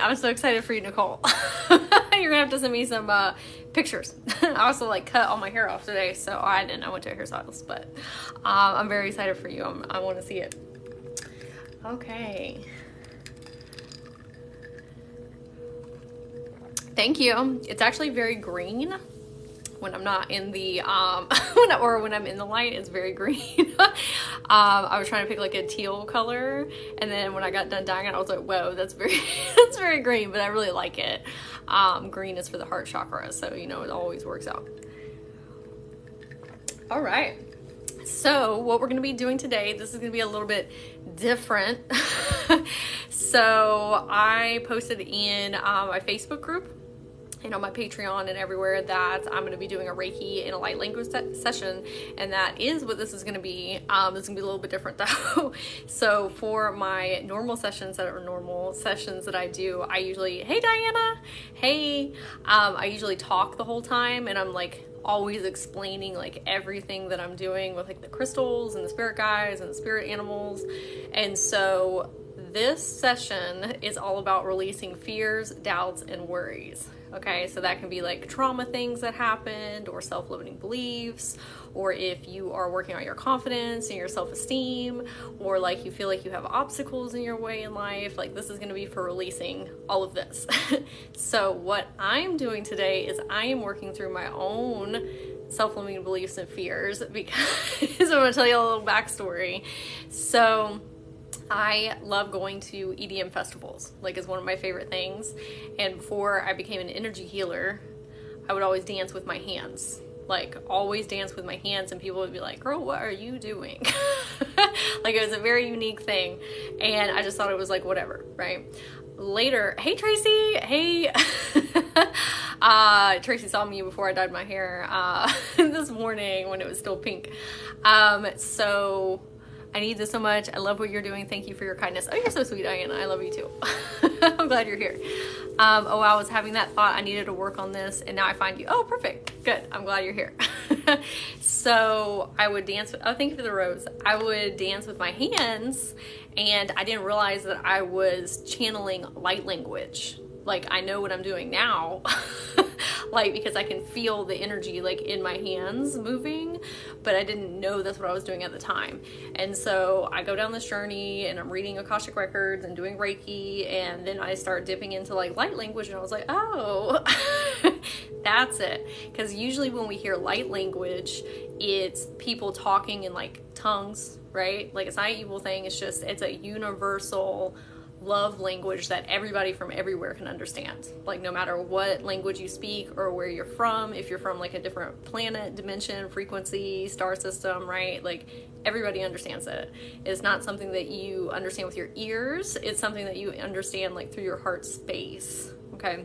I'm so excited for you, Nicole. You're gonna have to send me some pictures. I also like cut all my hair off today, so I went to a hairstylist, but I'm very excited for you. I want to see it. Okay. Thank you. It's actually very green. When I'm not in the, when I'm in the light, it's very green. I was trying to pick like a teal color, and then when I got done dyeing it, I was like, whoa, that's very green, but I really like it. Green is for the heart chakra, so you know, it always works out. All right. So what we're going to be doing today, this is going to be a little bit different. So I posted in my Facebook group and on my Patreon and everywhere that I'm going to be doing a Reiki and a light language session, and that is what this is going to be. It's going to be a little bit different though. So for my normal sessions that I do, I usually, hey Diana, hey, I usually talk the whole time, and I'm like always explaining like everything that I'm doing with like the crystals and the spirit guides and the spirit animals. And so this session is all about releasing fears, doubts, and worries. Okay, so that can be like trauma things that happened, or self-limiting beliefs, or if you are working on your confidence and your self-esteem, or like you feel like you have obstacles in your way in life, like this is going to be for releasing all of this. So what I'm doing today is I am working through my own self-limiting beliefs and fears, because I'm going to tell you a little backstory. So I love going to EDM festivals, like is one of my favorite things. And before I became an energy healer, I would always dance with my hands, like always dance with my hands, and people would be like, girl, what are you doing? Like it was a very unique thing, and I just thought it was like whatever, right? Later, hey Tracy, hey. Tracy saw me before I dyed my hair this morning when it was still pink. So I need this so much. I love what you're doing. Thank you for your kindness. Oh, you're so sweet, Diana. I love you too. I'm glad you're here. Oh, I was having that thought. I needed to work on this, and now I find you. Oh, perfect. Good. I'm glad you're here. So I would dance. Oh, thank you for the rose. I would dance with my hands, and I didn't realize that I was channeling light language. Like I know what I'm doing now, like because I can feel the energy like in my hands moving, but I didn't know that's what I was doing at the time. And so I go down this journey, and I'm reading Akashic records and doing Reiki, and then I start dipping into like light language, and I was like, oh, that's it. Because usually when we hear light language, it's people talking in like tongues, right? Like it's not an evil thing. It's just, it's a universal love language that everybody from everywhere can understand. Like no matter what language you speak or where you're from, if you're from like a different planet, dimension, frequency, star system, right? Like everybody understands it. It's not something that you understand with your ears. It's something that you understand like through your heart space. Okay.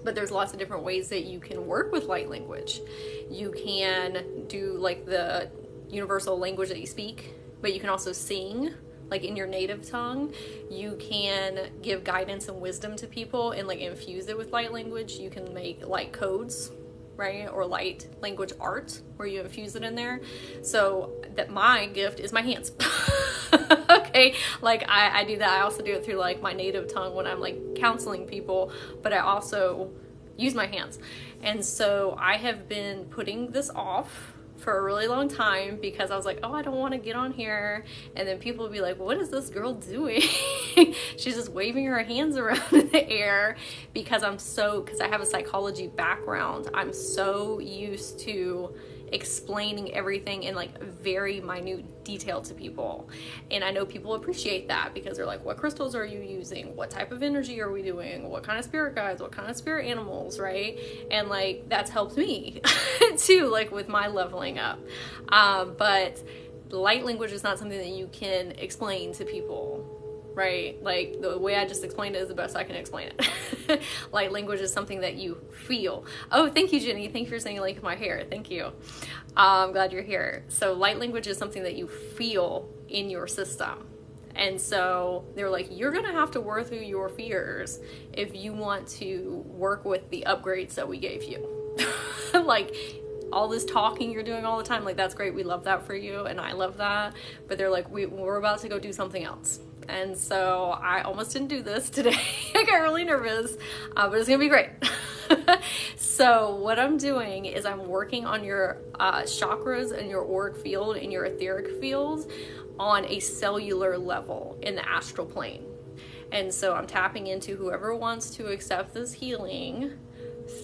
But there's lots of different ways that you can work with light language. You can do like the universal language that you speak, but you can also sing like in your native tongue. You can give guidance and wisdom to people and like infuse it with light language. You can make light codes, right? Or light language art where you infuse it in there. So that my gift is my hands. Okay, like I do that. I also do it through like my native tongue when I'm like counseling people, but I also use my hands. And so I have been putting this off for a really long time because I was like, oh, I don't want to get on here, and then people would be like, what is this girl doing? She's just waving her hands around in the air, because I have a psychology background. I'm so used to explaining everything in like very minute detail to people, and I know people appreciate that because they're like, what crystals are you using, what type of energy are we doing, what kind of spirit guides, what kind of spirit animals, right? And like that's helped me too, like with my leveling up. But light language is not something that you can explain to people, right? Like the way I just explained it is the best I can explain it. Light language is something that you feel. Oh, thank you, Jenny. Thank you for saying like my hair. Thank you. I'm glad you're here. So light language is something that you feel in your system. And so they're like, you're going to have to work through your fears if you want to work with the upgrades that we gave you. Like all this talking you're doing all the time, like that's great. We love that for you. And I love that. But they're like, we're about to go do something else. And so I almost didn't do this today. I got really nervous, but it's gonna be great. So what I'm doing is I'm working on your chakras and your auric field and your etheric field on a cellular level in the astral plane. And so I'm tapping into whoever wants to accept this healing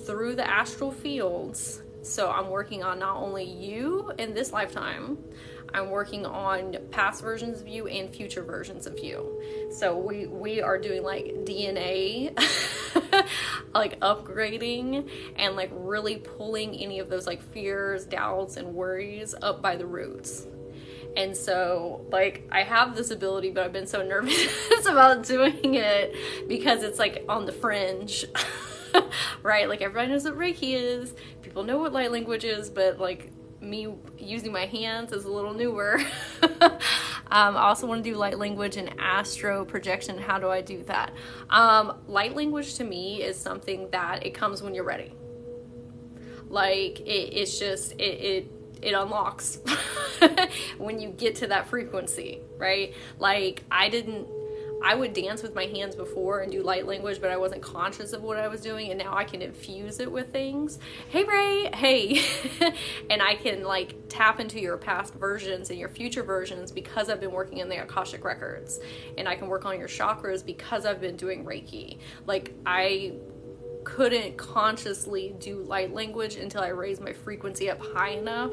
through the astral fields. So I'm working on not only you in this lifetime, I'm working on past versions of you and future versions of you. So we are doing like DNA, like upgrading and like really pulling any of those like fears, doubts, and worries up by the roots. And so, like, I have this ability, but I've been so nervous about doing it because it's like on the fringe, right? Like, everybody knows what Reiki is, people know what light language is, but like me using my hands is a little newer. I also want to do light language and astro projection. How do I do that? Light language to me is something that it comes when you're ready. Like, it's just, it unlocks when you get to that frequency, right? Like, I would dance with my hands before and do light language, but I wasn't conscious of what I was doing, and now I can infuse it with things. Hey, Ray, hey. And I can like tap into your past versions and your future versions because I've been working in the Akashic records, and I can work on your chakras because I've been doing Reiki. Like, I couldn't consciously do light language until I raised my frequency up high enough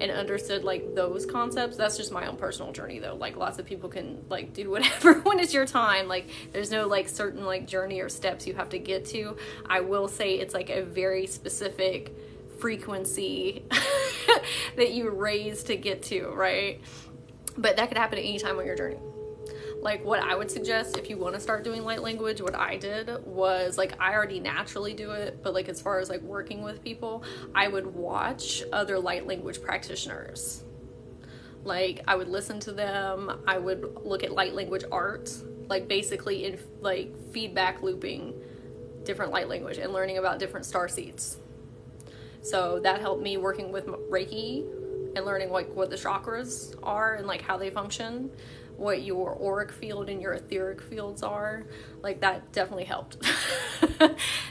and understood like those concepts. That's just my own personal journey though. Like, lots of people can like do whatever when it's your time. Like, there's no like certain like journey or steps you have to get to. I will say it's like a very specific frequency that you raise to get to, right? But that could happen at any time on your journey. Like, what I would suggest if you want to start doing light language, what I did was, like, I already naturally do it, but like as far as like working with people, I would watch other light language practitioners. Like, I would listen to them, I would look at light language art, like basically in like feedback looping different light language and learning about different star seeds. So that helped me working with Reiki and learning like what the chakras are and like how they function, what your auric field and your etheric fields are. Like, that definitely helped.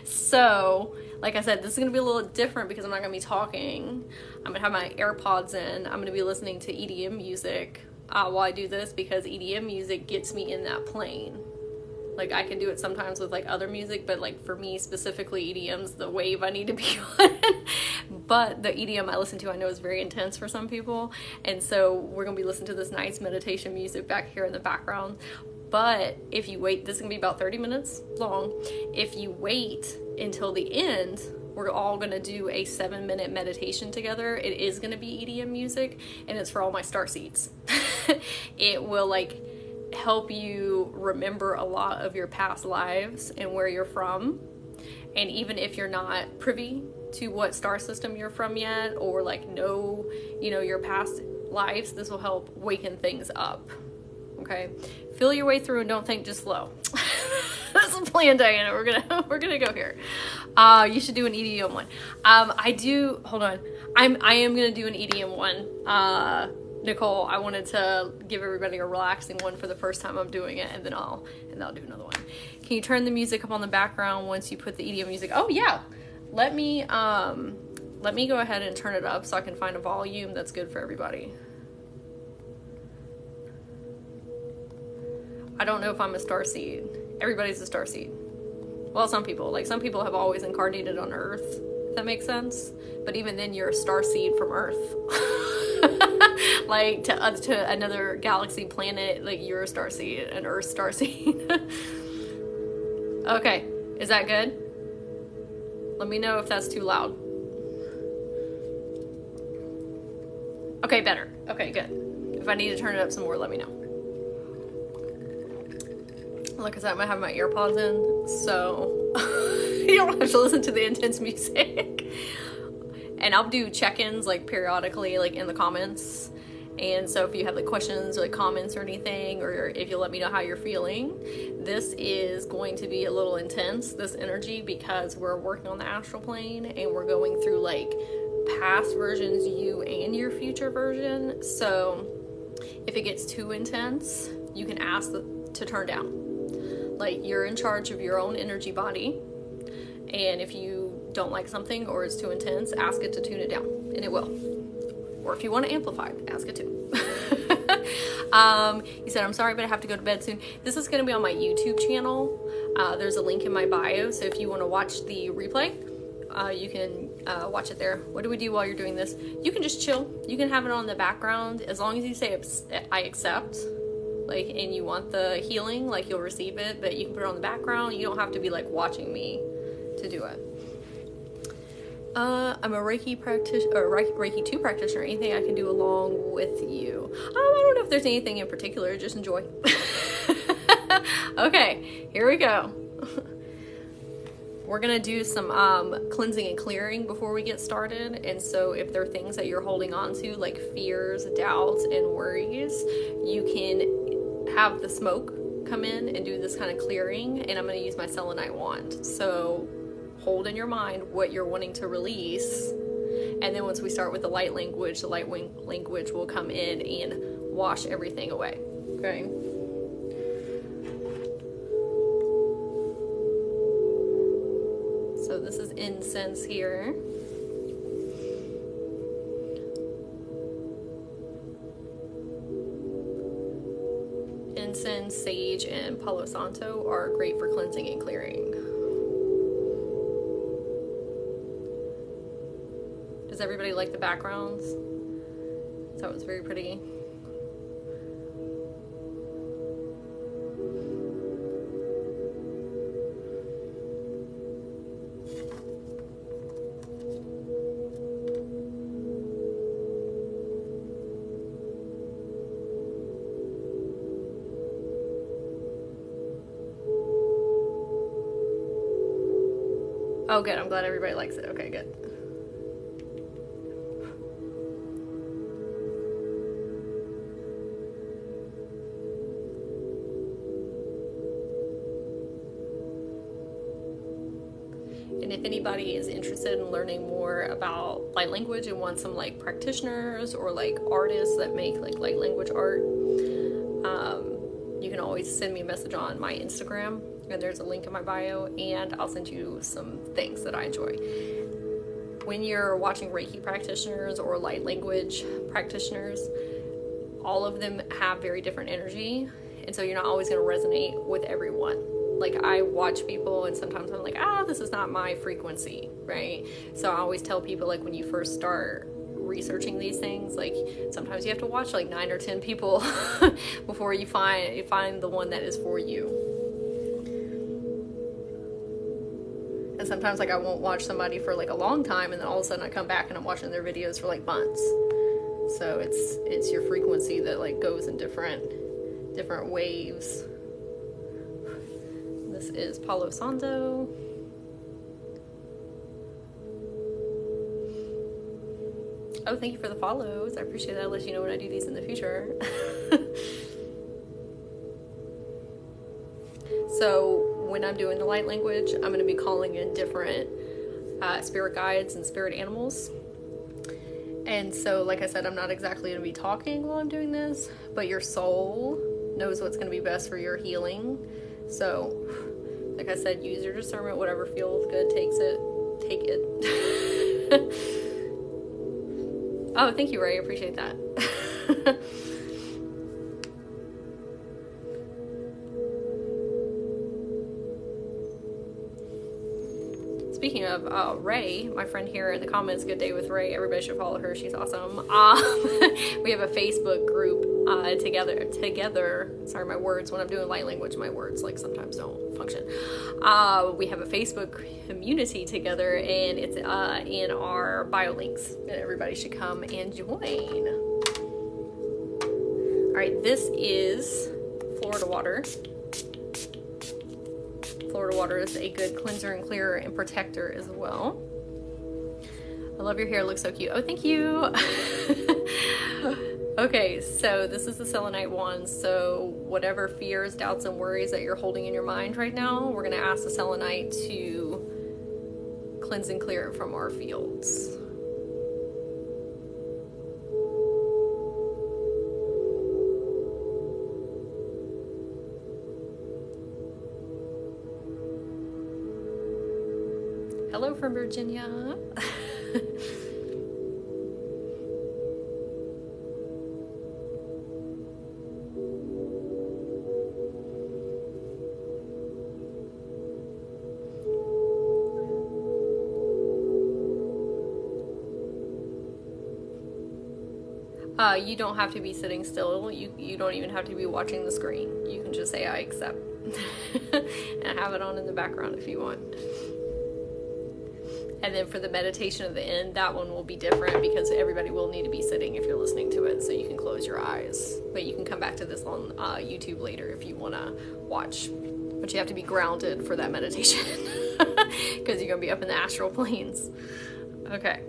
So, like I said, this is going to be a little different because I'm not going to be talking. I'm going to have my AirPods in. I'm going to be listening to EDM music while I do this because EDM music gets me in that plane. Like, I can do it sometimes with like other music, but like for me specifically, EDM's the wave I need to be on. But the EDM I listen to, I know is very intense for some people. And so we're going to be listening to this nice meditation music back here in the background. But if you wait, this is going to be about 30 minutes long. If you wait until the end, we're all going to do a 7-minute meditation together. It is going to be EDM music, and it's for all my star seeds. It will like help you remember a lot of your past lives and where you're from. And even if you're not privy to what star system you're from yet, or like know, you know, your past lives, this will help waken things up. Okay, feel your way through and don't think, just flow. That's the plan, Diana. We're gonna go here. You should do an EDM one. Hold on. I am gonna do an EDM one. Nicole, I wanted to give everybody a relaxing one for the first time I'm doing it, and then I'll do another one. Can you turn the music up on the background once you put the EDM music? Oh yeah. Let me go ahead and turn it up so I can find a volume that's good for everybody. I don't know if I'm a starseed. Everybody's a starseed. Well, some people have always incarnated on Earth, if that makes sense. But even then, you're a starseed from Earth. Like, to another galaxy planet, like, you're a starseed, an Earth starseed. Okay, is that good? Let me know if that's too loud. Okay, better. Okay, good. If I need to turn it up some more, let me know. Like I said, I'm gonna have my AirPods in, so you don't have to listen to the intense music. And I'll do check-ins like periodically, like in the comments. And so if you have like questions or like comments or anything, or if you let me know how you're feeling, this is going to be a little intense, this energy, because we're working on the astral plane and we're going through like past versions, you and your future version. So if it gets too intense, you can ask to turn down. Like, you're in charge of your own energy body, and if you don't like something or it's too intense, ask it to tune it down, and it will. Or if you want to amplify it, ask it to. You said, I'm sorry, but I have to go to bed soon. This is going to be on my YouTube channel. There's a link in my bio, so if you want to watch the replay, you can watch it there. What do we do while you're doing this? You can just chill. You can have it on the background as long as you say I accept, like, and you want the healing, like, you'll receive it, but you can put it on the background. You don't have to be like watching me to do it. I'm a Reiki practitioner, or Reiki 2 practitioner. Anything I can do along with you? I don't know if there's anything in particular. Just enjoy. Okay, here we go. We're going to do some cleansing and clearing before we get started. And so if there are things that you're holding on to, like fears, doubts, and worries, you can have the smoke come in and do this kind of clearing. And I'm going to use my selenite wand. So hold in your mind what you're wanting to release. And then once we start with the light language will come in and wash everything away. Okay? So this is incense here. Incense, sage, and Palo Santo are great for cleansing and clearing. Does everybody like the backgrounds? That was very pretty. Oh, good. I'm glad everybody likes it. Okay, good. And if anybody is interested in learning more about light language and wants some like practitioners or like artists that make like light language art, you can always send me a message on my Instagram, and there's a link in my bio, and I'll send you some things that I enjoy. When you're watching Reiki practitioners or light language practitioners, all of them have very different energy, and so you're not always going to resonate with everyone. Like, I watch people and sometimes I'm like, this is not my frequency, right? So I always tell people, like, when you first start researching these things, like, sometimes you have to watch like 9 or 10 people before you find the one that is for you. And sometimes, like, I won't watch somebody for like a long time, and then all of a sudden I come back and I'm watching their videos for like months. So it's your frequency that like goes in different waves. This is Palo Santo. Oh, thank you for the follows. I appreciate that. I'll let you know when I do these in the future. So when I'm doing the light language, I'm going to be calling in different spirit guides and spirit animals. And so, like I said, I'm not exactly going to be talking while I'm doing this, but your soul knows what's going to be best for your healing. So, like I said, use your discernment. Whatever feels good, take it. Oh, thank you, Ray. I appreciate that. Speaking of Ray, my friend here in the comments, good day with Ray. Everybody should follow her. She's awesome. We have a Facebook group together. Sorry, my words, when I'm doing light language, my words like sometimes don't function. We have a Facebook community together, and it's in our bio links, and everybody should come and join. All right, this is Florida water. Florida water is a good cleanser and clearer and protector as well. I love your hair, it looks so cute. Oh, thank you. Okay, so this is the selenite wand. So whatever fears, doubts, and worries that you're holding in your mind right now, we're going to ask the selenite to cleanse and clear it from our fields. Hello from Virginia. You don't have to be sitting still. You don't even have to be watching the screen. You can just say I accept and have it on in the background if you want. And then for the meditation at the end, that one will be different because everybody will need to be sitting if you're listening to it, so you can close your eyes. But you can come back to this on YouTube later if you want to watch. But you have to be grounded for that meditation because you're going to be up in the astral planes. Okay.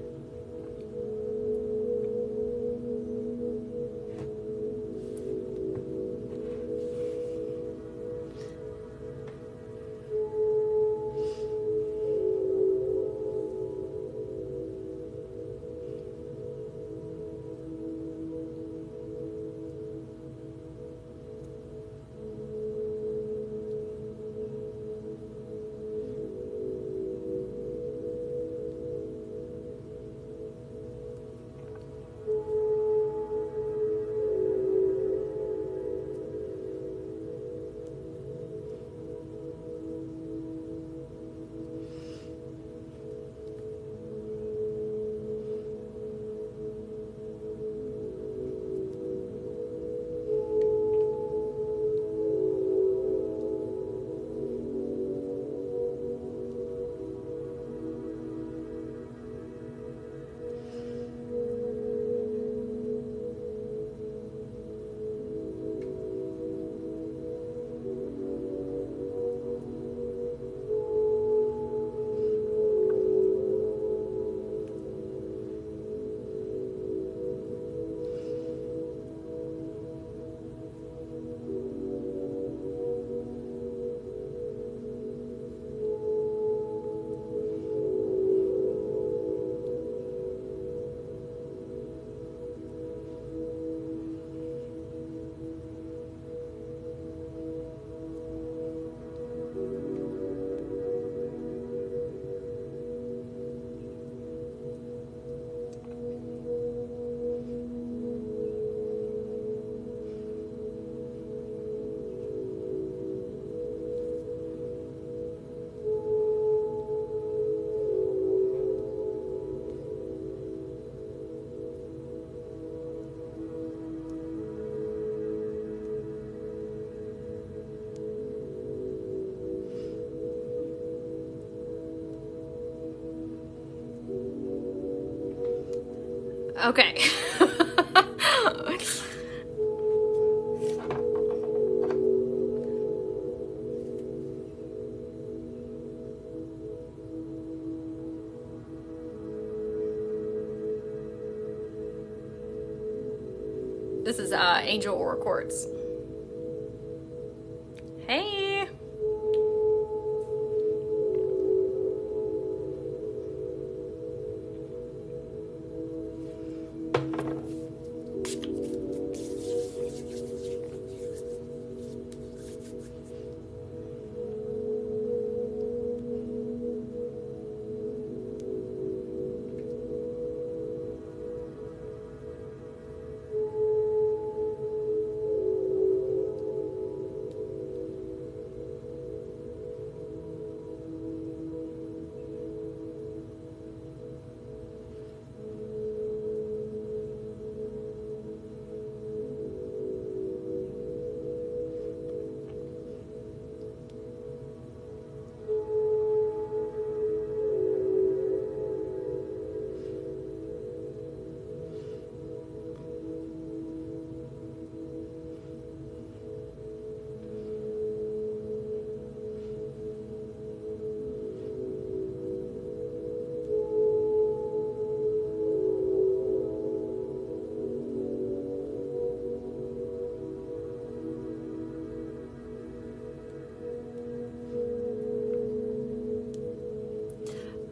Okay. This is Angel Aura Quartz. Hey.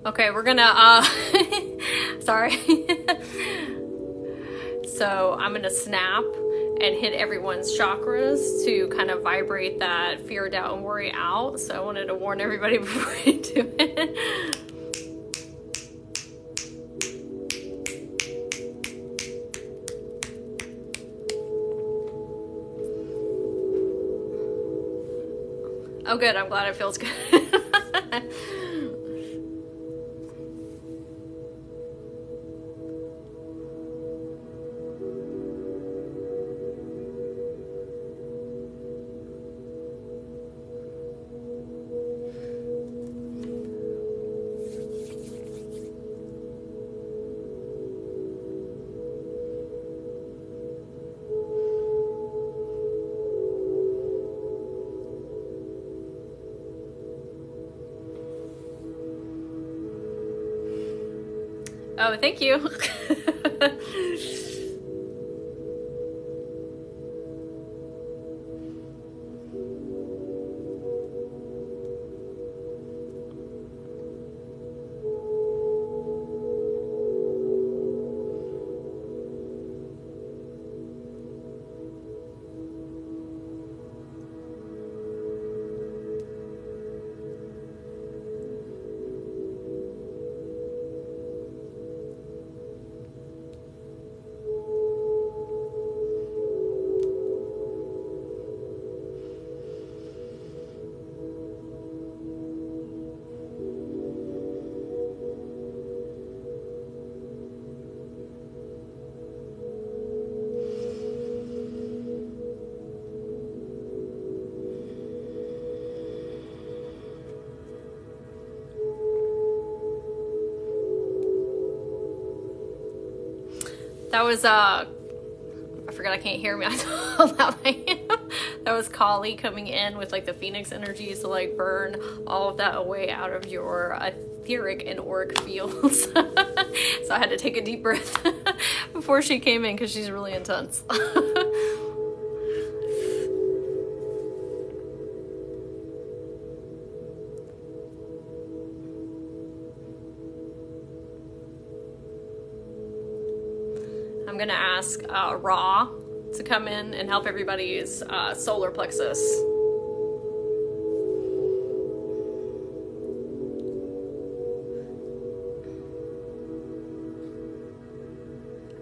Okay, we're gonna, sorry. So I'm gonna snap and hit everyone's chakras to kind of vibrate that fear, doubt, and worry out. So I wanted to warn everybody before I do it. Oh, good. I'm glad it feels good. Oh, thank you. That was, I forgot I can't hear me. I how loud I am. That was Kali coming in with like the Phoenix energies to like burn all of that away out of your etheric and auric fields. So I had to take a deep breath before she came in because she's really intense. I'm gonna ask Ra to come in and help everybody's solar plexus.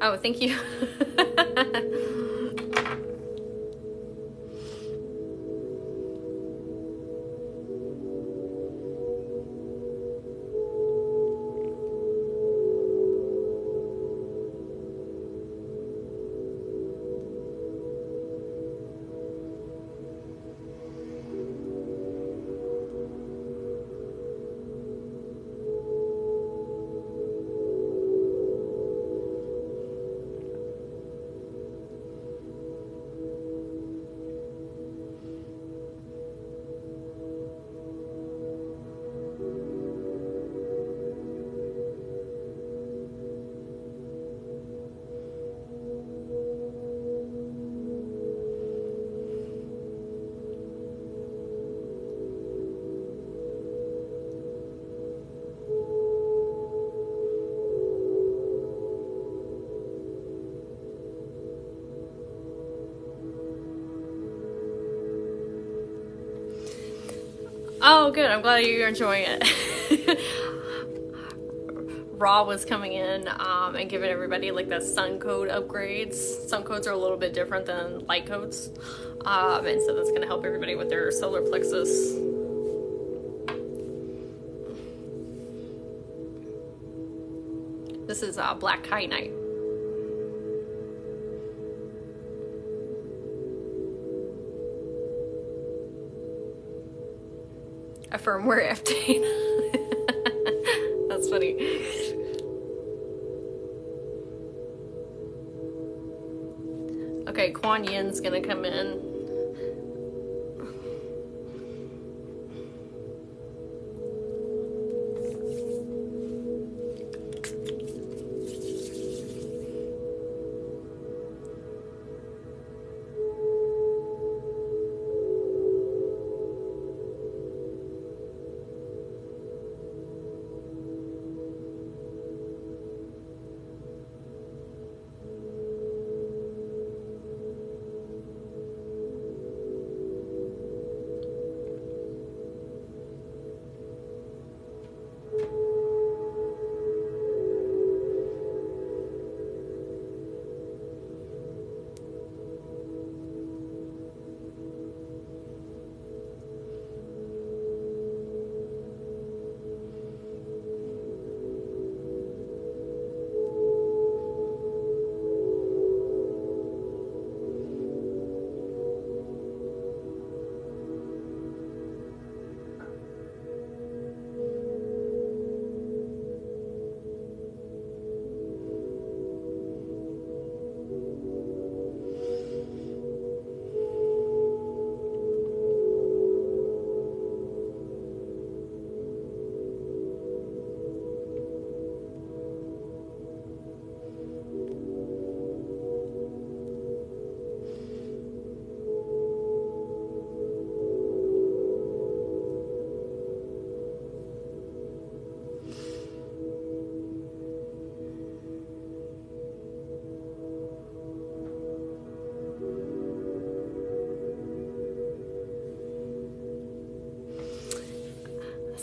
Oh, thank you. Oh, good. I'm glad you're enjoying it. Raw was coming in and giving everybody like the sun code upgrades. Sun codes are a little bit different than light codes. And so that's going to help everybody with their solar plexus. This is Black Kyanite. A firmware update. That's funny. Okay, Kuan Yin's gonna come in.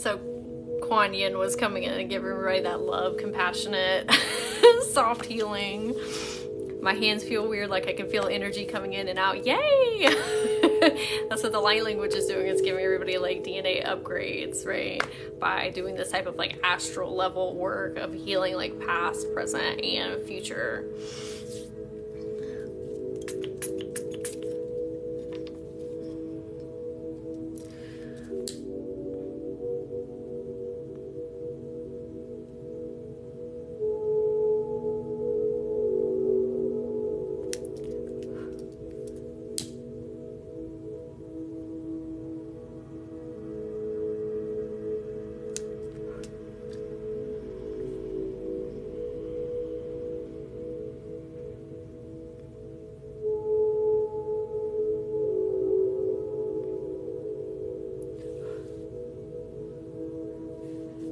So Kuan Yin was coming in and giving everybody that love, compassionate, soft healing. My hands feel weird, like I can feel energy coming in and out. Yay! That's what the light language is doing. It's giving everybody like DNA upgrades, right? By doing this type of like astral level work of healing like past, present, and future.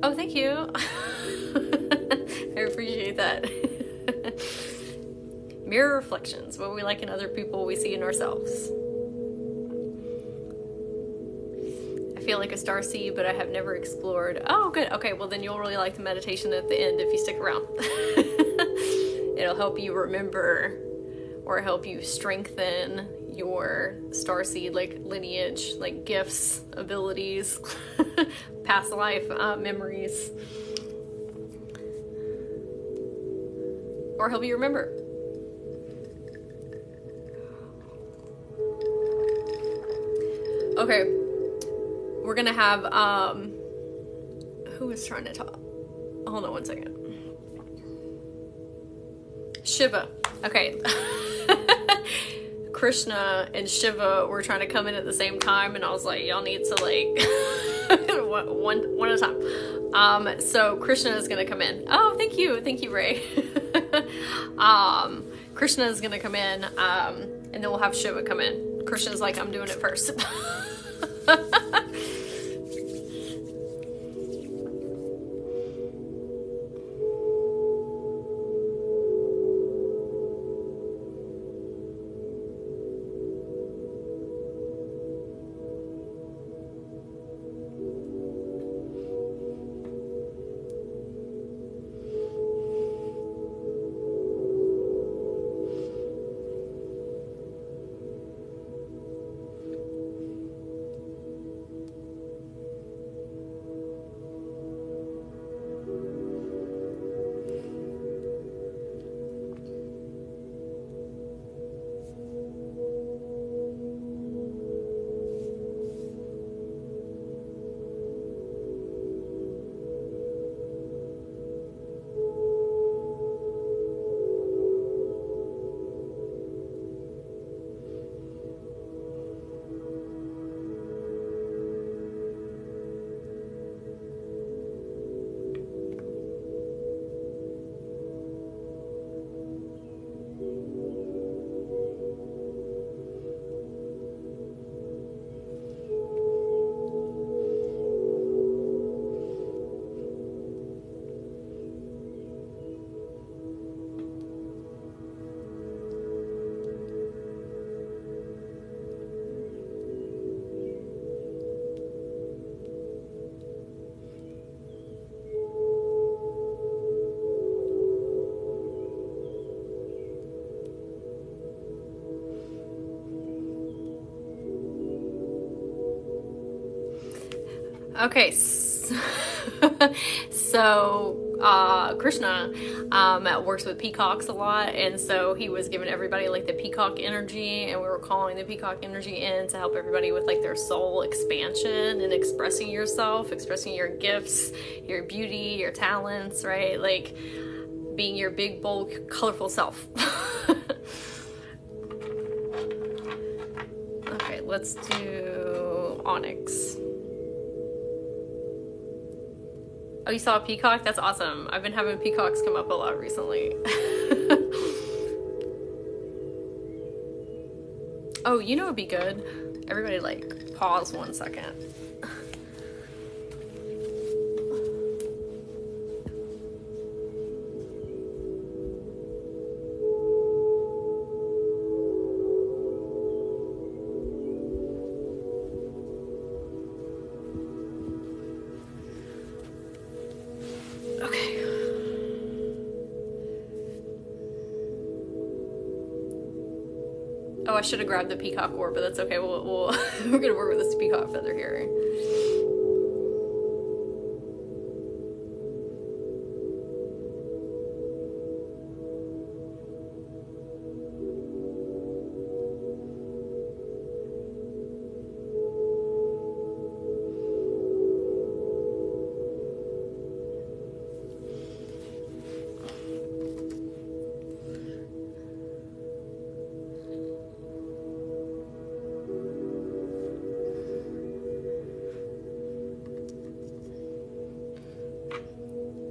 Oh, thank you. I appreciate that. Mirror reflections. What we like in other people, we see in ourselves. I feel like a starseed, but I have never explored. Oh, good. Okay, well then you'll really like the meditation at the end if you stick around. It'll help you remember or help you strengthen your starseed like lineage, like gifts, abilities, past life memories, or help you remember. Okay, we're gonna have who is trying to talk? Hold on one second. Shiva. Okay. Krishna and Shiva were trying to come in at the same time, and I was like, y'all need to like one at a time. So Krishna is gonna come in. Oh, thank you, Ray. Krishna is gonna come in, and then we'll have Shiva come in. Krishna's like, I'm doing it first. Okay, so Krishna works with peacocks a lot, and so he was giving everybody like the peacock energy, and we were calling the peacock energy in to help everybody with like their soul expansion and expressing yourself, expressing your gifts, your beauty, your talents, right? Like being your big, bold, colorful self. Okay, let's do Onyx. Oh, you saw a peacock? That's awesome. I've been having peacocks come up a lot recently. Oh, you know it'd be good? Everybody like pause 1 second. Oh, I should have grabbed the peacock orb, but that's okay. We're gonna work with this peacock feather here.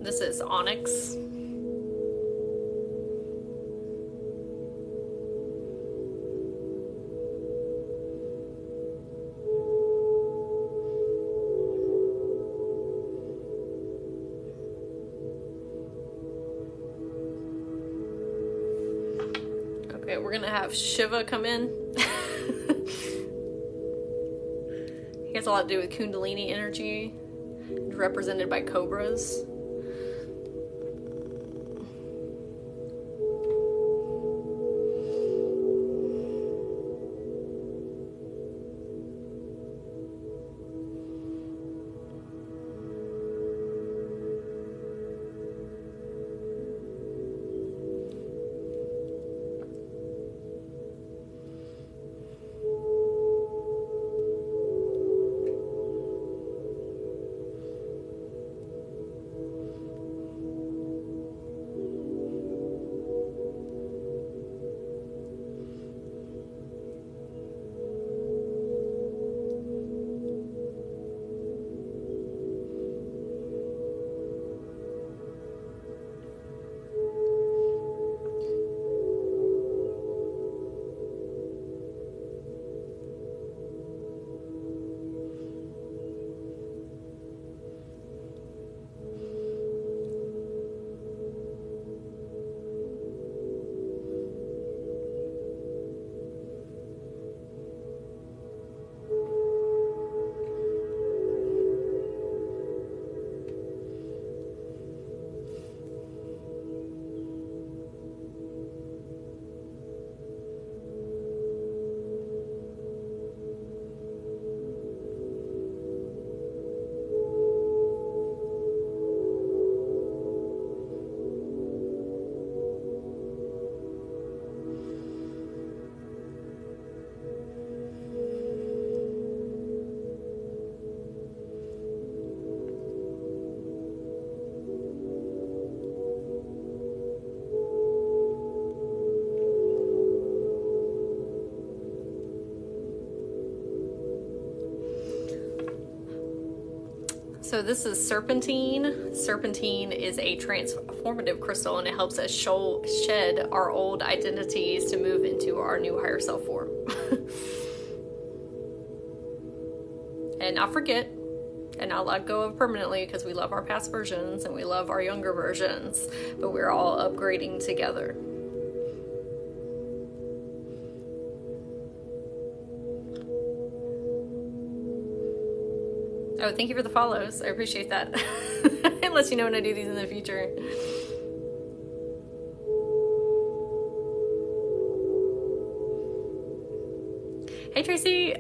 This is onyx. Okay, we're gonna have Shiva come in. He has a lot to do with Kundalini energy, represented by cobras. So this is serpentine. Serpentine is a transformative crystal, and it helps us shed our old identities to move into our new higher self form. And not forget, and not let go of permanently, because we love our past versions and we love our younger versions, but we're all upgrading together. Oh, thank you for the follows. I appreciate that. It lets you know when I do these in the future. Hey, Tracy.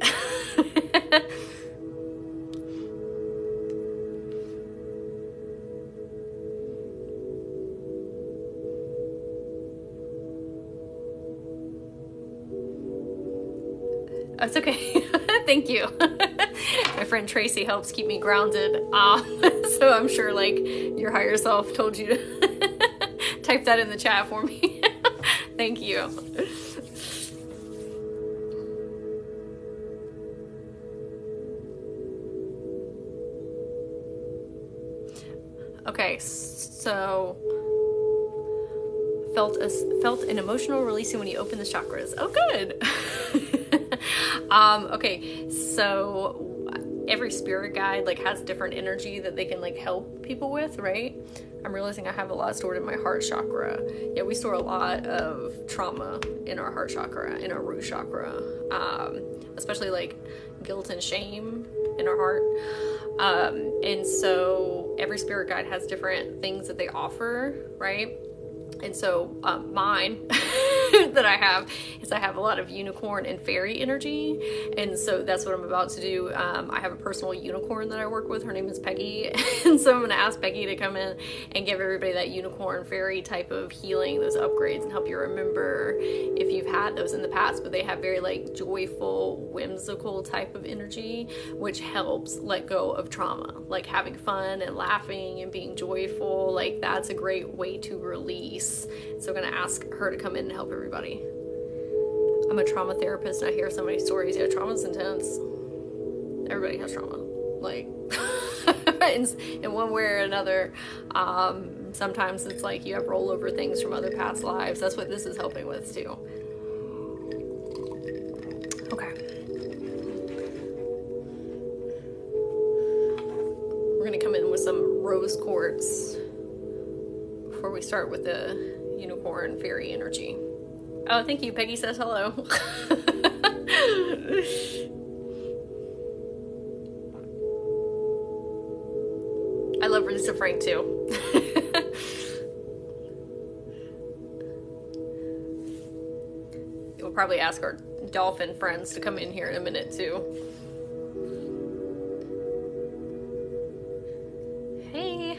Oh, it's okay. Thank you. My friend Tracy helps keep me grounded. So I'm sure like your higher self told you to type that in the chat for me. Thank you. Okay, so felt an emotional releasing when you open the chakras. Oh, good. Okay, so every spirit guide like has different energy that they can like help people with, right? I'm realizing I have a lot stored in my heart chakra. Yeah, we store a lot of trauma in our heart chakra, in our root chakra, especially like guilt and shame in our heart. And so every spirit guide has different things that they offer, right? And so mine, that I have is I have a lot of unicorn and fairy energy, and so that's what I'm about to do. I have a personal unicorn that I work with. Her name is Peggy, and so I'm going to ask Peggy to come in and give everybody that unicorn fairy type of healing, those upgrades, and help you remember if you've had those in the past. But they have very like joyful, whimsical type of energy, which helps let go of trauma, like having fun and laughing and being joyful. Like that's a great way to release. So I'm going to ask her to come in and help everybody. I'm a trauma therapist and I hear so many stories. Yeah, trauma's intense. Everybody has trauma, like in one way or another. Sometimes it's like you have rollover things from other past lives. That's what this is helping with too. Okay. We're gonna come in with some rose quartz before we start with the unicorn fairy energy. Oh, thank you. Peggy says hello. I love Lisa Frank too. We'll probably ask our dolphin friends to come in here in a minute too. Hey.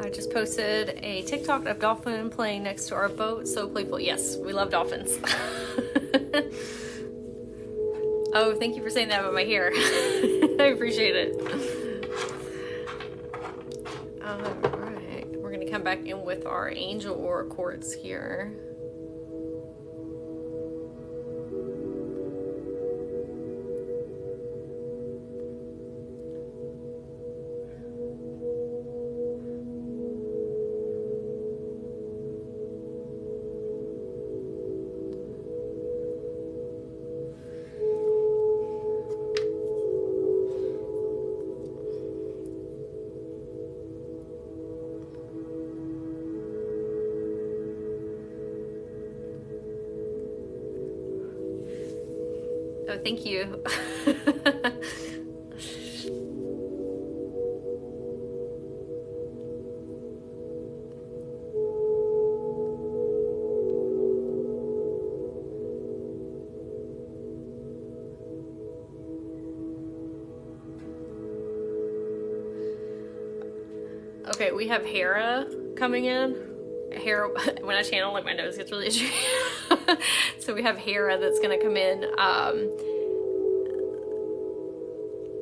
I just posted a TikTok of dolphin playing next to our boat. So playful. Yes, we love dolphins. Oh, thank you for saying that about my hair. I appreciate it. All right, we're gonna come back in with our angel aura quartz here. Oh, thank you. we have Hera coming in. Hera, when I channel, like my nose gets really itchy. So we have Hera that's gonna come in,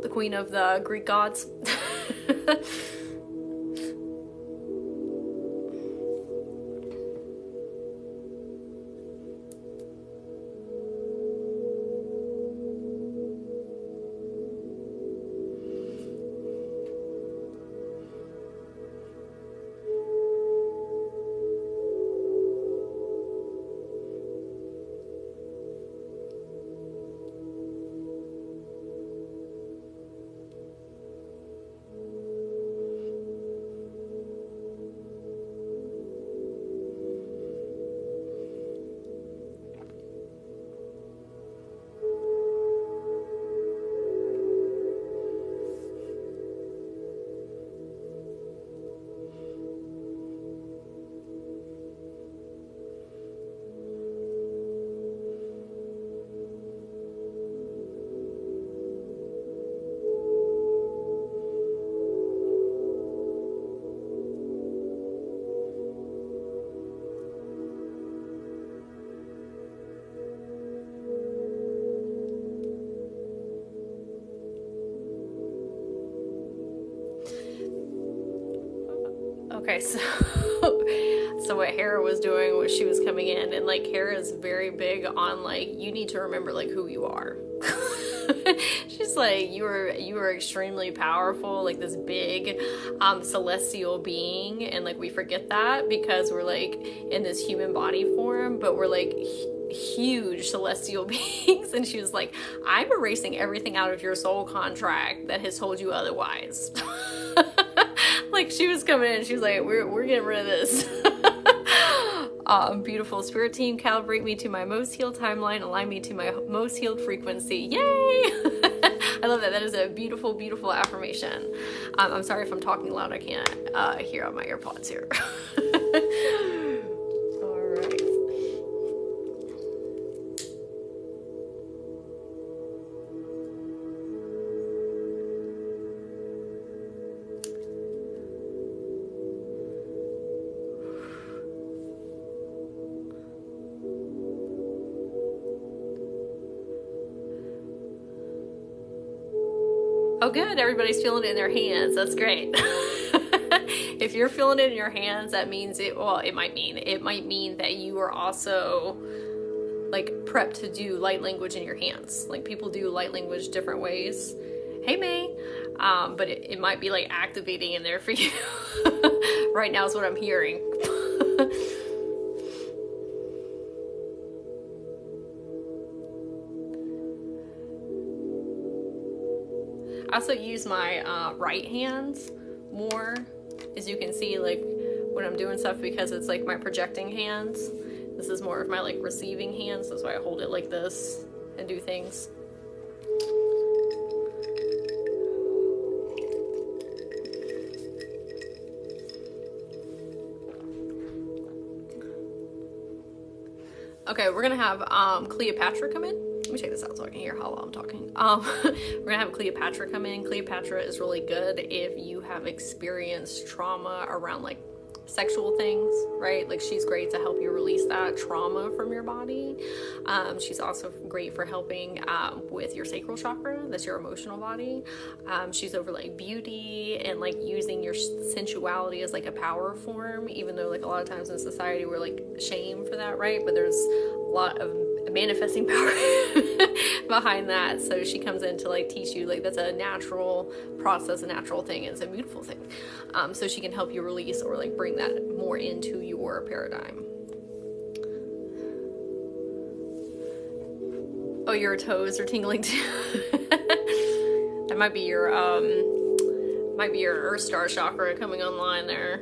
the queen of the Greek gods. Okay, so what Hera was doing was she was coming in, and like Hera is very big on like, you need to remember like who you are. She's like, you are extremely powerful, like this big celestial being, and like we forget that because we're like in this human body form, but we're like huge celestial beings. And she was like, I'm erasing everything out of your soul contract that has told you otherwise. Like she was coming in, she was like, we're getting rid of this. Beautiful spirit team, calibrate me to my most healed timeline, align me to my most healed frequency. Yay! I love that. That is a beautiful, beautiful affirmation. I'm sorry if I'm talking loud. I can't hear on my AirPods here. All right. Oh, good. Everybody's feeling it in their hands. That's great. If you're feeling it in your hands, that means it might mean that you are also like prepped to do light language in your hands. Like people do light language different ways. Hey, May. But it might be like activating in there for you. Right now is what I'm hearing. I also use my right hands more, as you can see, like when I'm doing stuff, because it's like my projecting hands. This is more of my like receiving hands. That's why I hold it like this and do things. Okay, we're gonna have Cleopatra come in. Let me check this out so I can hear how well I'm talking. We're gonna have Cleopatra come in. Cleopatra is really good if you have experienced trauma around like sexual things, right? Like she's great to help you release that trauma from your body. She's also great for helping with your sacral chakra, that's your emotional body. She's over like beauty and like using your sensuality as like a power form, even though like a lot of times in society we're like shamed for that, right? But there's a lot of manifesting power behind that. So she comes in to like teach you like that's a natural process, a natural thing, it's a beautiful thing. So she can help you release or like bring that more into your paradigm. Oh, your toes are tingling too. That might be your Earth Star chakra coming online there.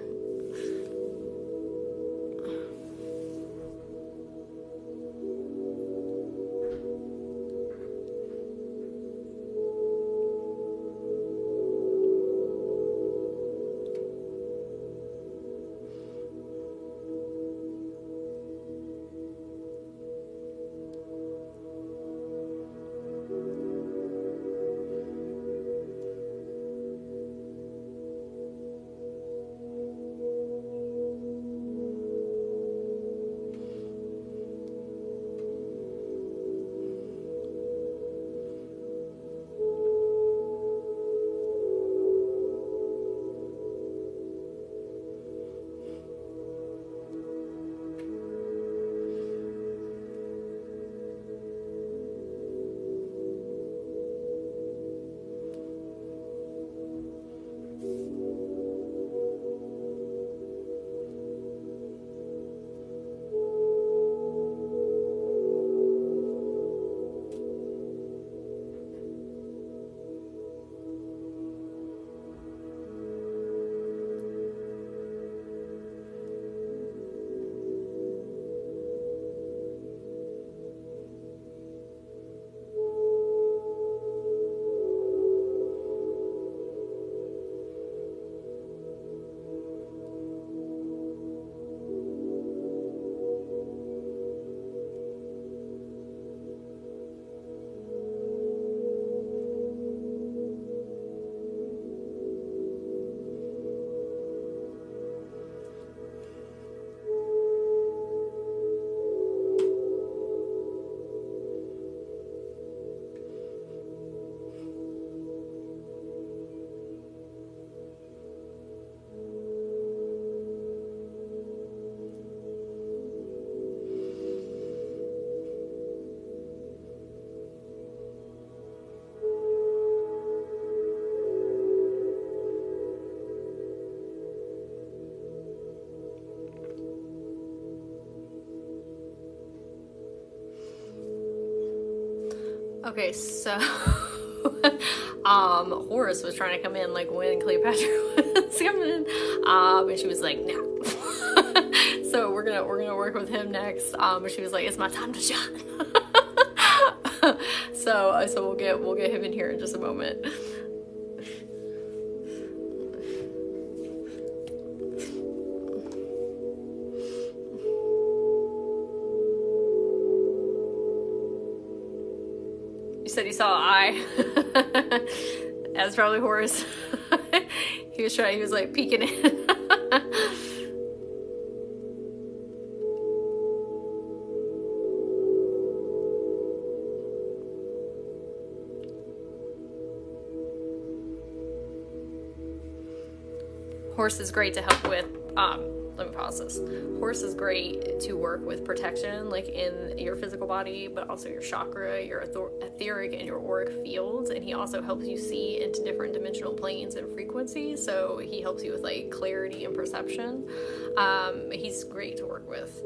Okay, so Horus was trying to come in like when Cleopatra was coming in, and she was like, no. So we're gonna work with him next. She was like, it's my time to shine. So we'll get him in here in just a moment. You said you saw an eye. That's probably Horus. He was like peeking in. Horse is great to help with, let me pause this. Horse is great to work with protection, like in your physical body, but also your chakra, your etheric and your auric fields. And he also helps you see into different dimensional planes and frequencies. So he helps you with like clarity and perception. He's great to work with.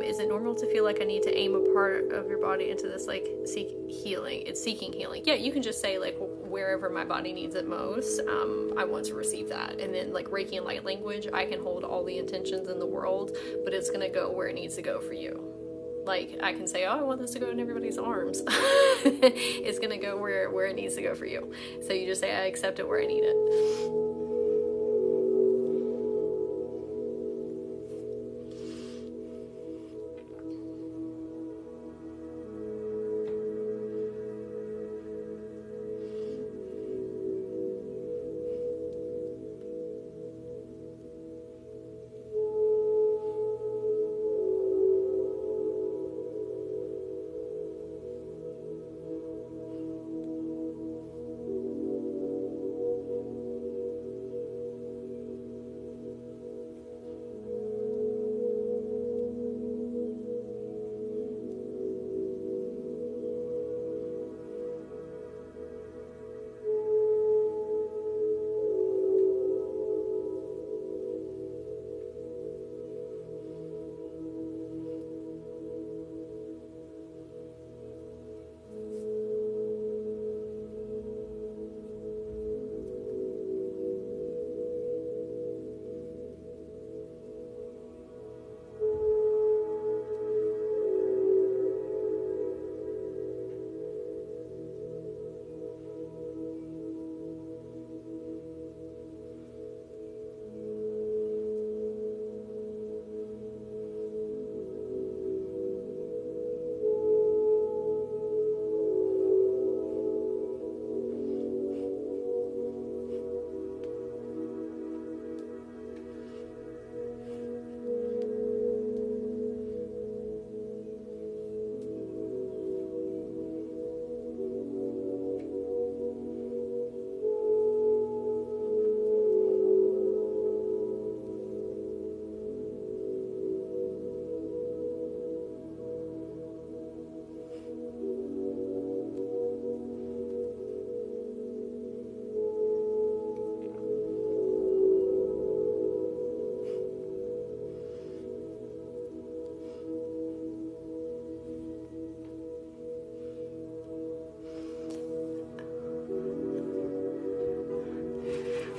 Is it normal to feel like I need to aim a part of your body into this, like seek healing? It's seeking healing. Yeah, you can just say like wherever my body needs it most, I want to receive that. And then like Reiki and Light Language, I can hold all the intentions in the world, but it's going to go where it needs to go for you. Like I can say, oh, I want this to go in everybody's arms. It's going to go where it needs to go for you. So you just say, I accept it where I need it.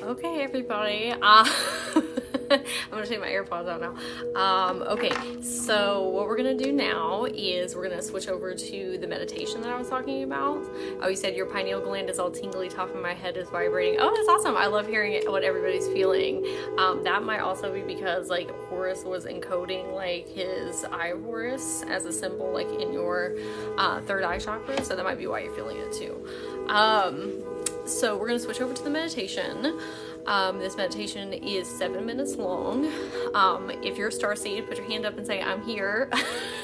Okay, everybody. I'm gonna take my AirPods out now. Okay, so what we're gonna do now is we're gonna switch over to the meditation that I was talking about. Oh, you said your pineal gland is all tingly, top of my head is vibrating. Oh, that's awesome. I love hearing what everybody's feeling. That might also be because like Horus was encoding like his eye Horus as a symbol like in your third eye chakra, so that might be why you're feeling it too. So we're going to switch over to the meditation. This meditation is 7 minutes long. If you're a starseed, put your hand up and say, I'm here.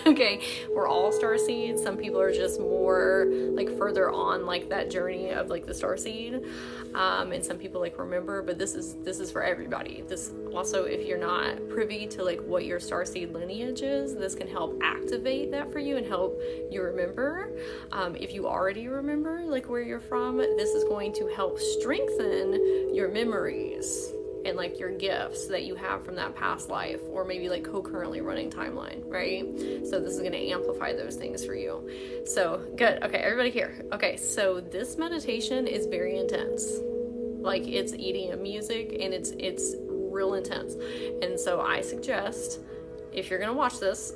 Okay, we're all starseeds. Some people are just more like further on like that journey of like the starseed. And some people like remember, but this is for everybody. This also, if you're not privy to like what your starseed lineage is, this can help activate that for you and help you remember. If you already remember like where you're from, this is going to help strengthen your memories and like your gifts that you have from that past life, or maybe like co-currently running timeline, right? So this is going to amplify those things for you. So good. Okay, everybody here. Okay, so this meditation is very intense. Like, it's EDM music, and it's real intense. And so I suggest, if you're going to watch this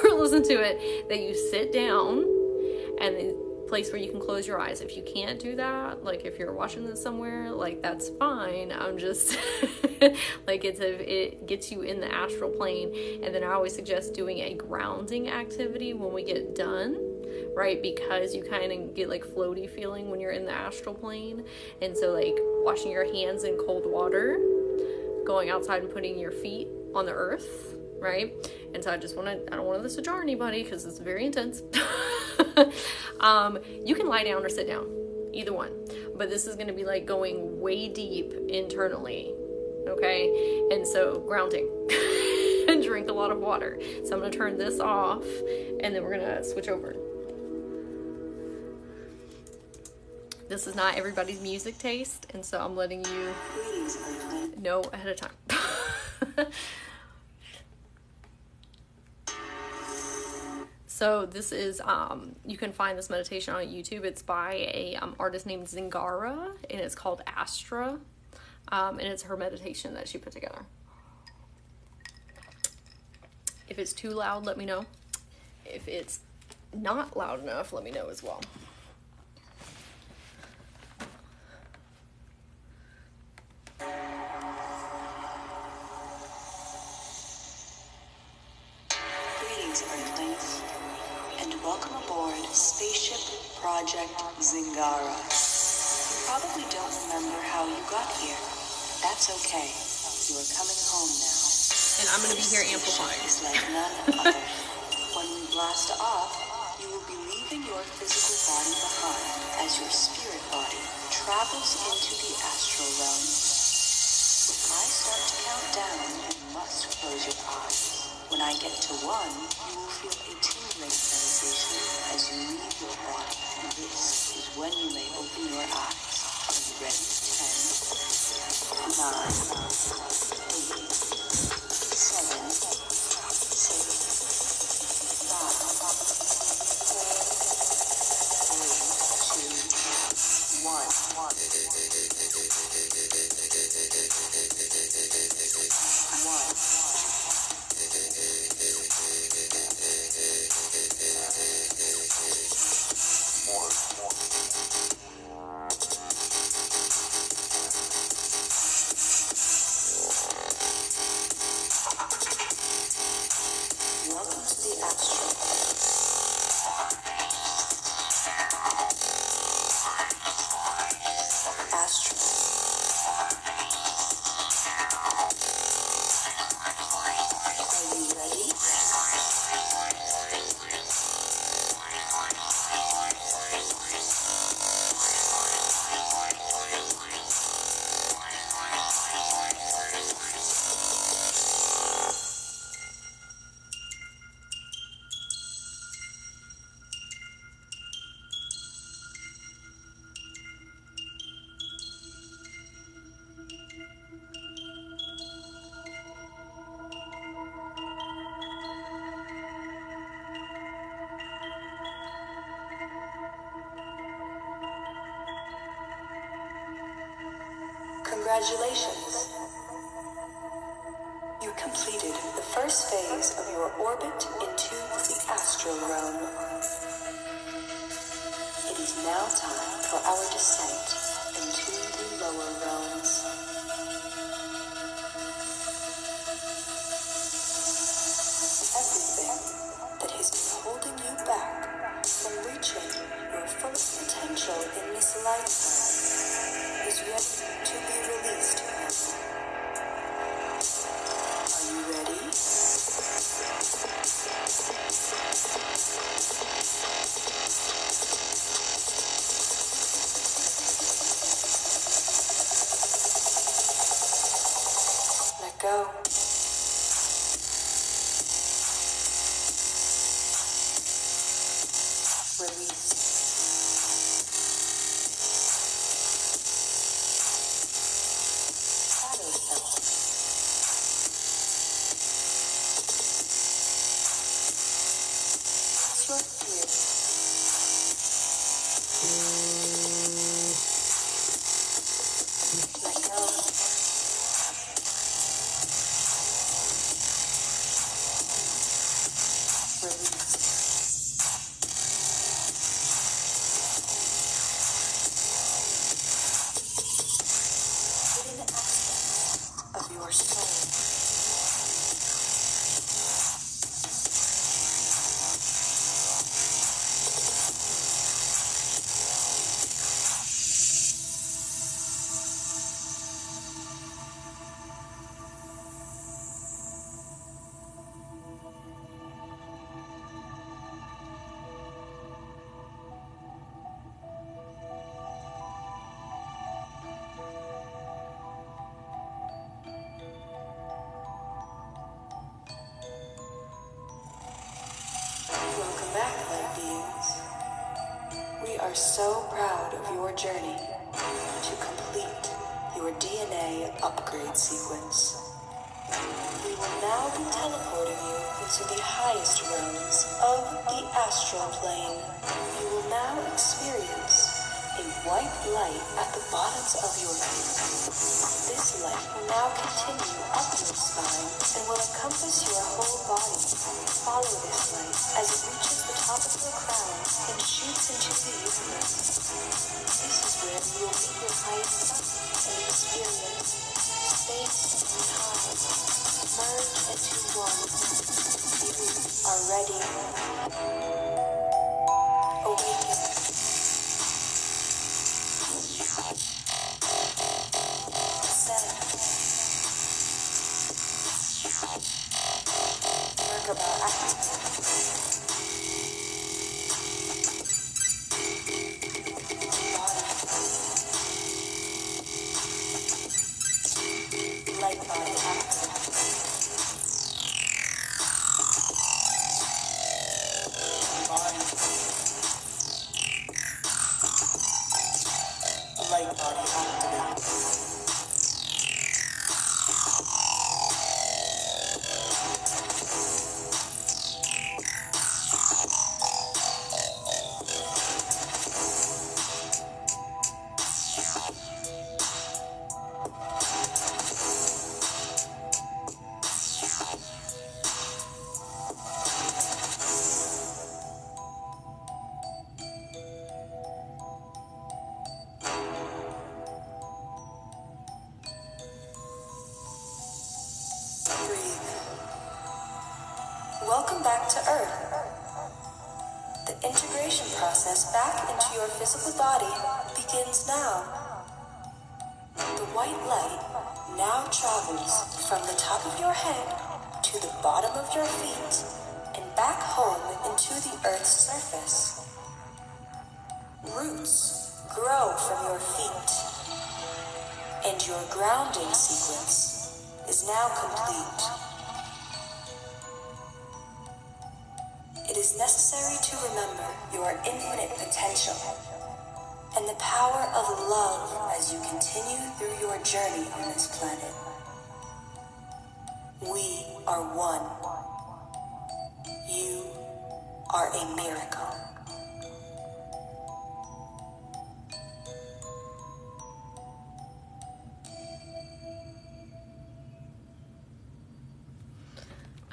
or listen to it, that you sit down and the place where you can close your eyes. If you can't do that, like if you're watching this somewhere, like that's fine. I'm just like, it gets you in the astral plane. And then I always suggest doing a grounding activity when we get done, right? Because you kind of get like floaty feeling when you're in the astral plane. And so like washing your hands in cold water, going outside and putting your feet on the earth, right? And so I don't want this to jar anybody because it's very intense. You can lie down or sit down, either one. But this is going to be like going way deep internally, okay? And so grounding and drink a lot of water. So I'm going to turn this off, and then we're going to switch over. This is not everybody's music taste, and so I'm letting you know ahead of time. So this is, you can find this meditation on YouTube. It's by a artist named Zingara, and it's called Astra, and it's her meditation that she put together. If it's too loud, let me know. If it's not loud enough, let me know as well. Welcome aboard Spaceship Project Zingara. You probably don't remember how you got here. That's okay. You are coming home now. And I'm going to be here amplifying. It's like none other. When we blast off, you will be leaving your physical body behind as your spirit body travels into the astral realm. If I start to count down, you must close your eyes. When I get to 1, you will feel a tingling sensation as you leave your body. And this is when you may open your eyes. Are you ready? 10, 9, 8, 7, 6, 5, 4, 3, 2, 1. Congratulations. You completed the first phase of your orbit into the astral realm. It is now time for our descent into the lower realms. Everything that has been holding you back from reaching your fullest potential in this lifetime is ready to be released. Are you ready? Let go. Release. Shadow self. are so proud of your journey to complete your DNA upgrade sequence. We will now be teleporting you into the highest realms of the astral plane. You will now experience a white light at the bottoms of your feet. This light will now continue up your spine and will encompass your whole body. Follow this light as it reaches the top of your crown and shoots into the universe. This is where you will meet your highest self and experience space and time merge into one. You are ready. Awaken. Ascend. Merkaba active. Light body active. Body. Light body activated. Breathe. Welcome back to Earth. The integration process back into your physical body begins now. The white light now travels from the top of your head to the bottom of your feet and back home into the Earth's surface. Roots grow from your feet, and your grounding sequence is now complete. It is necessary to remember your infinite potential and the power of love as you continue through your journey on this planet. We are one. You are a miracle.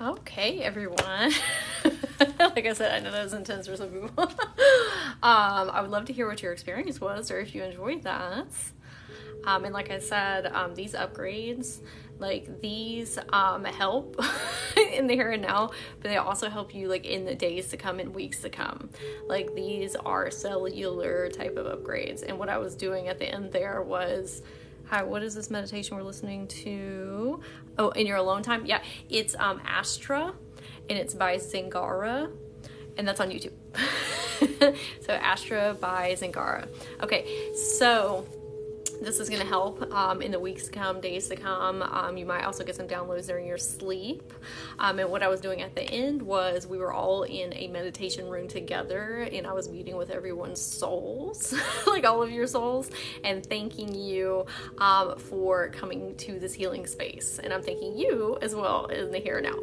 Okay, everyone. Like I said, I know that was intense for some people. I would love to hear what your experience was or if you enjoyed that. And like I said, these upgrades, like these help in the here and now, but they also help you like in the days to come and weeks to come. Like these are cellular type of upgrades. And what I was doing at the end there was, hi, what is this meditation we're listening to? Oh, in your alone time? Yeah, it's Astra, and it's by Zingara, and that's on YouTube. So Astra by Zingara. Okay, so this is going to help in the weeks to come, days to come. You might also get some downloads during your sleep. And what I was doing at the end was we were all in a meditation room together, and I was meeting with everyone's souls, like all of your souls, and thanking you for coming to this healing space. And I'm thanking you as well in the here and now.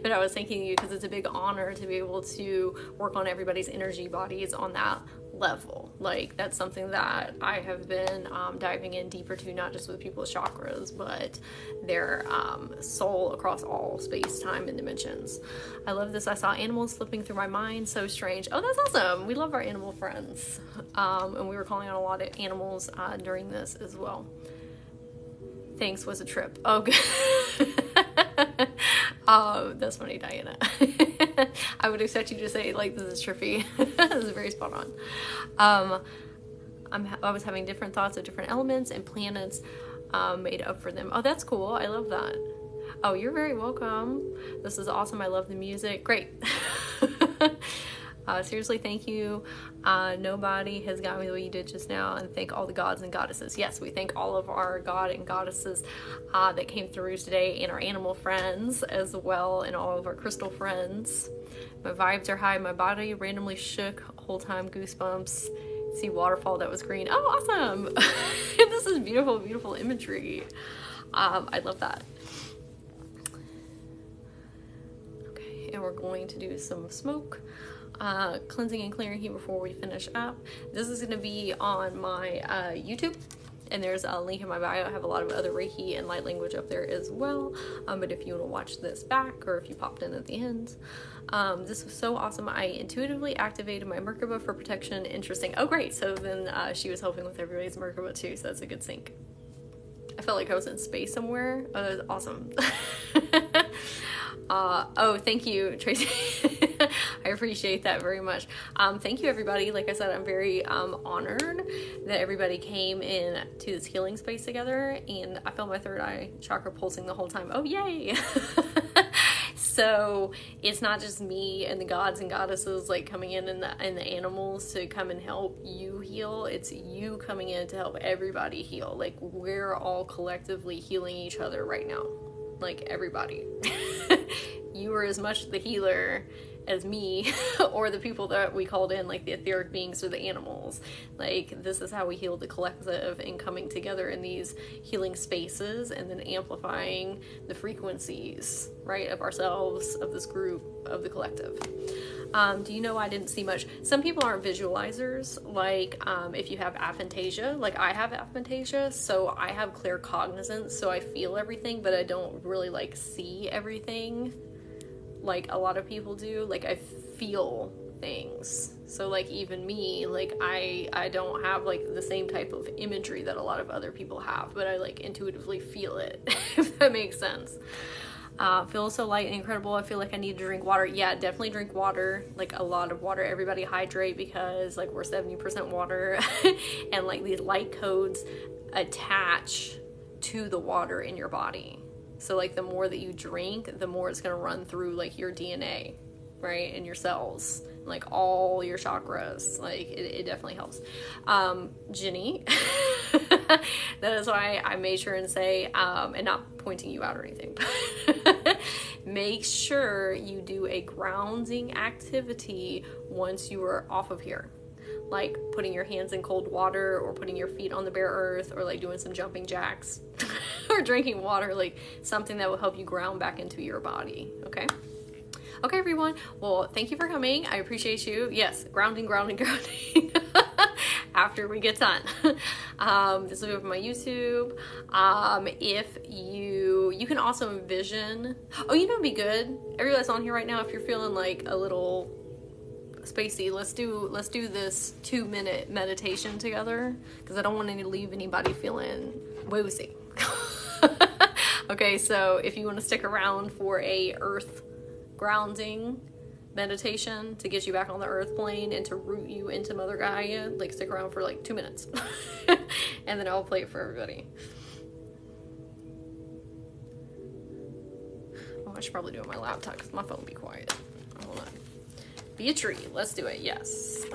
But I was thanking you because it's a big honor to be able to work on everybody's energy bodies on that level. Like that's something that I have been diving in deeper to, not just with people's chakras, but their soul across all space, time, and dimensions. I love this. I saw animals slipping through my mind. So strange. Oh, that's awesome. We love our animal friends. And we were calling on a lot of animals during this as well. Thanks was a trip. Oh, good. That's funny, Diana. I would expect you to say, like, this is trippy. This is very spot on. I was having different thoughts of different elements and planets made up for them. Oh, that's cool. I love that. Oh, you're very welcome. This is awesome. I love the music. Great. Seriously, thank you. Nobody has got me the way you did just now, and thank all the gods and goddesses. Yes, we thank all of our god and goddesses that came through today, and our animal friends as well, and all of our crystal friends. My vibes are high. My body randomly shook whole time. Goosebumps. See waterfall that was green. Oh, awesome. This is beautiful, beautiful imagery. I love that. Okay, and we're going to do some smoke cleansing and clearing here before we finish up. This is going to be on my YouTube, and there's a link in my bio. I have a lot of other Reiki and light language up there as well, but if you want to watch this back, or if you popped in at the end, this was so awesome. I intuitively activated my Merkaba for protection. Interesting. Oh, great. So then she was helping with everybody's Merkaba too, so that's a good sync. I felt like I was in space somewhere. Oh, that was awesome. Oh, thank you, Tracy. I appreciate that very much. Thank you, everybody. Like I said, I'm very honored that everybody came in to this healing space together, and I felt my third eye chakra pulsing the whole time. Oh, yay! So it's not just me and the gods and goddesses like coming in and the animals to come and help you heal. It's you coming in to help everybody heal. Like, we're all collectively healing each other right now. Like, everybody. You are as much the healer as me or the people that we called in, like the etheric beings or the animals. Like, this is how we heal the collective, and coming together in these healing spaces and then amplifying the frequencies, right, of ourselves, of this group, of the collective. Do you know I didn't see much? Some people aren't visualizers. Like, if you have aphantasia, like I have aphantasia, so I have claircognizance, so I feel everything, but I don't really like see everything like a lot of people do. Like, I feel things. So like, even me, like I don't have like the same type of imagery that a lot of other people have, but I like intuitively feel it, if that makes sense. Feels so light and incredible. I feel like I need to drink water. Yeah, definitely drink water, like a lot of water. Everybody hydrate, because like we're 70% water and like these light codes attach to the water in your body. So like the more that you drink, the more it's going to run through like your DNA, right? And your cells, and, like all your chakras. Like it definitely helps. Ginny, that is why I made sure and say, and not pointing you out or anything, but make sure you do a grounding activity once you are off of here. Like putting your hands in cold water, or putting your feet on the bare earth, or like doing some jumping jacks or drinking water, like something that will help you ground back into your body. Okay, everyone. Well, thank you for coming. I appreciate you. Yes, grounding after we get done. This will be over my YouTube. If you can also envision, it'd be good. Everybody that's on here right now, if you're feeling like a little spacey, let's do this 2-minute meditation together, because I don't want to leave anybody feeling woozy. Okay, so if you want to stick around for a earth grounding meditation to get you back on the earth plane and to root you into Mother Gaia, like stick around for like 2 minutes and then I'll play it for everybody. Oh, I should probably do it on my laptop because my phone will be quiet. Hold on. Be a tree. Let's do it. Yes.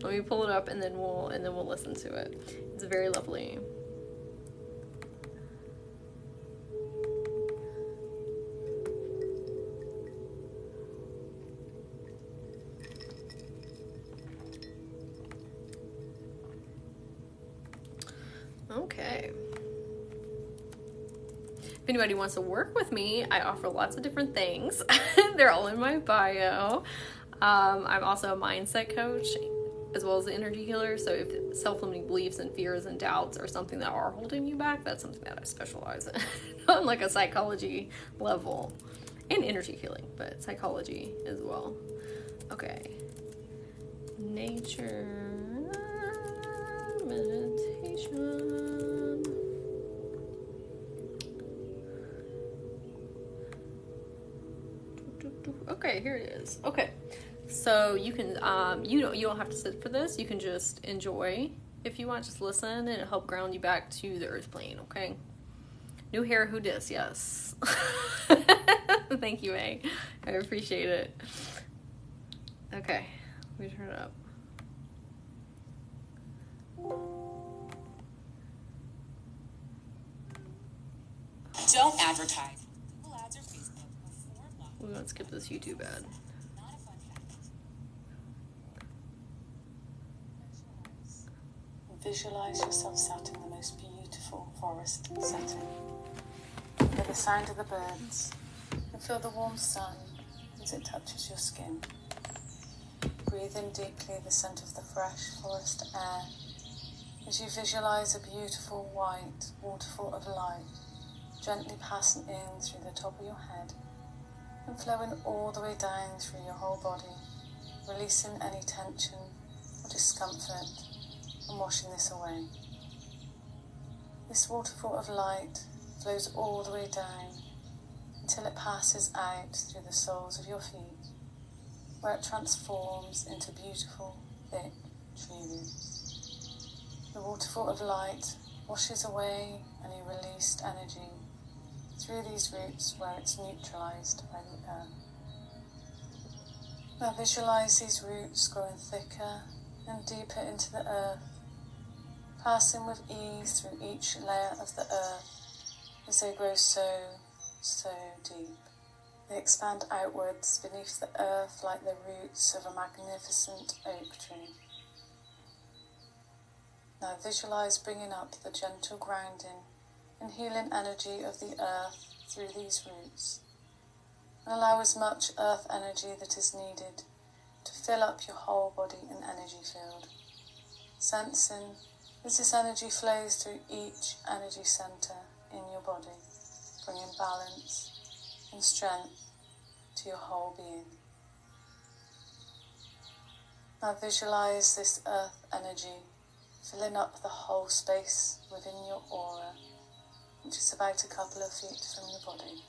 Let me pull it up, and then we'll listen to it. It's very lovely. Okay. If anybody wants to work with me, I offer lots of different things. They're all in my bio. I'm also a mindset coach as well as an energy healer. So if self-limiting beliefs and fears and doubts are something that are holding you back, that's something that I specialize in on like a psychology level, and energy healing, but psychology as well. Okay. Nature meditation. Okay, here it is. Okay, so you can you don't have to sit for this. You can just enjoy if you want. Just listen, and it'll help ground you back to the earth plane. Okay. New hair, who dis? Yes. Thank you, A. I appreciate it. Okay, let me turn it up. Don't advertise. Google Ads or Facebook before blocking. We're gonna skip this YouTube ad. Not a fun fact. Visualize yourself sat in the most beautiful forest setting. Hear the sound of the birds and feel the warm sun as it touches your skin. Breathe in deeply the scent of the fresh forest air as you visualize a beautiful white waterfall of light gently passing in through the top of your head and flowing all the way down through your whole body, releasing any tension or discomfort and washing this away. This waterfall of light flows all the way down until it passes out through the soles of your feet, where it transforms into beautiful, thick tree roots. The waterfall of light washes away any released energy through these roots where it's neutralized by the earth. Now visualize these roots growing thicker and deeper into the earth, passing with ease through each layer of the earth as they grow so deep. They expand outwards beneath the earth like the roots of a magnificent oak tree. Now visualize bringing up the gentle grounding and healing energy of the earth through these roots, and allow as much earth energy that is needed to fill up your whole body and energy field, sensing as this energy flows through each energy center in your body, bringing balance and strength to your whole being. Now visualize this earth energy filling up the whole space within your aura, which is about a couple of feet from your body.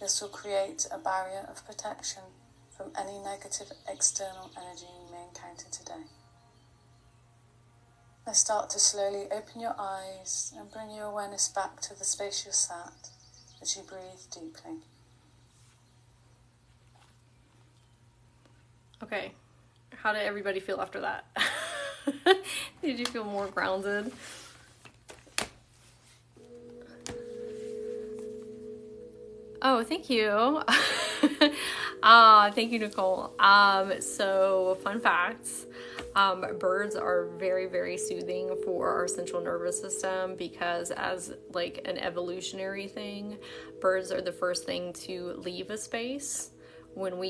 This will create a barrier of protection from any negative external energy you may encounter today. Now start to slowly open your eyes and bring your awareness back to the space you're sat as you breathe deeply. Okay, how did everybody feel after that? Did you feel more grounded? Oh, thank you. Thank you, Nicole. So fun facts. Birds are very, very soothing for our central nervous system because as like an evolutionary thing, birds are the first thing to leave a space when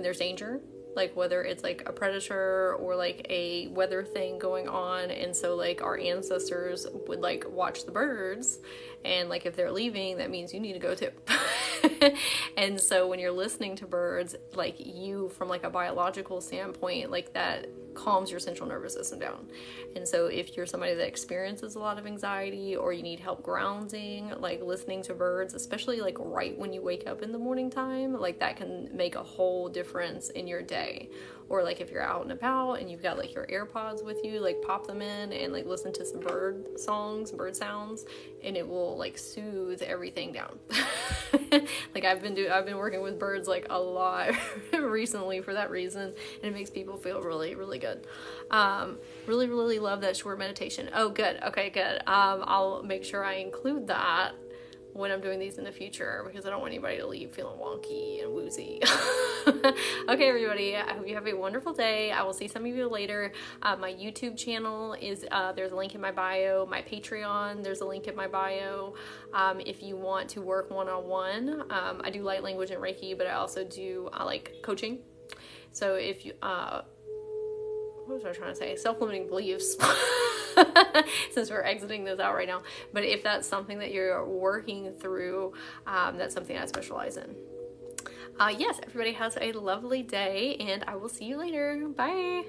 there's danger. Like whether it's like a predator or like a weather thing going on. And so like our ancestors would like watch the birds, and like if they're leaving, that means you need to go too. And so when you're listening to birds, like you from like a biological standpoint, like that calms your central nervous system down. And so if you're somebody that experiences a lot of anxiety or you need help grounding, like listening to birds, especially like right when you wake up in the morning time, like that can make a whole difference in your day. Or like if you're out and about and you've got like your AirPods with you, like pop them in and like listen to some bird sounds, and it will like soothe everything down. Like I've been working with birds like a lot recently for that reason, and it makes people feel really, really good. Really, really love that short meditation. Oh, good. Okay, good. I'll make sure I include that when I'm doing these in the future, because I don't want anybody to leave feeling wonky and woozy. Okay, everybody, I hope you have a wonderful day. I will see some of you later. My YouTube channel is, there's a link in my bio. My Patreon, there's a link in my bio. If you want to work one-on-one, I do light language and Reiki, but I also do like coaching. So if you, what was I trying to say? Self-limiting beliefs. Since we're exiting this out right now. But if that's something that you're working through, that's something I specialize in. Yes, everybody has a lovely day, and I will see you later. Bye.